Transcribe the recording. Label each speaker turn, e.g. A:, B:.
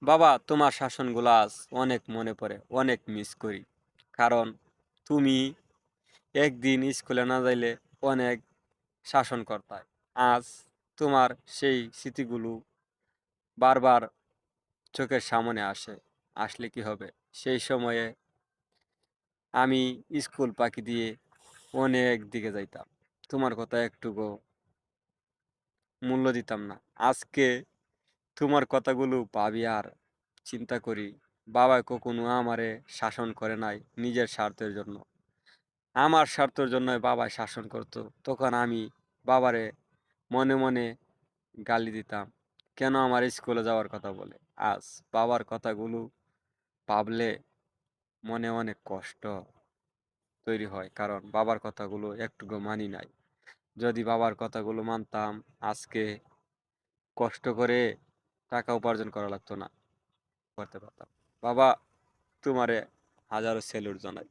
A: বাবা, তোমার শাসনগুলো আজ অনেক মনে পড়ে, অনেক মিস করি। কারণ তুমি একদিন স্কুলে না যাইলে অনেক শাসন করতাই। আজ তোমার সেই স্মৃতিগুলো বারবার চোখের সামনে আসে। আসলে কি হবে? সেই সময়ে আমি স্কুল ফাঁকি দিয়ে অনেক দিকে যাইতাম। তোমার কথা একটুকু মূল্য দিতাম না। আজকে তোমার কথাগুলো ভাবি আর চিন্তা করি। বাবা কখনো আমারে শাসন করে নাই নিজের স্বার্থের জন্য। আমার স্বার্থের জন্যই বাবা শাসন করতো। তখন আমি বাবারে মনে মনে গালি দিতাম। কেন আমার স্কুলে যাওয়ার কথা বলে? আজ বাবার কথাগুলো ভাবলে মনে অনেক কষ্ট তৈরি হয়। কারণ বাবার কথাগুলো একটুকু মানি নাই। যদি বাবার কথাগুলো মানতাম, আজকে কষ্ট করে টাকা উপার্জন করা লাগতো না, করতে পারতাম। বাবা, তোমারে হাজারো স্যালুট জানাই।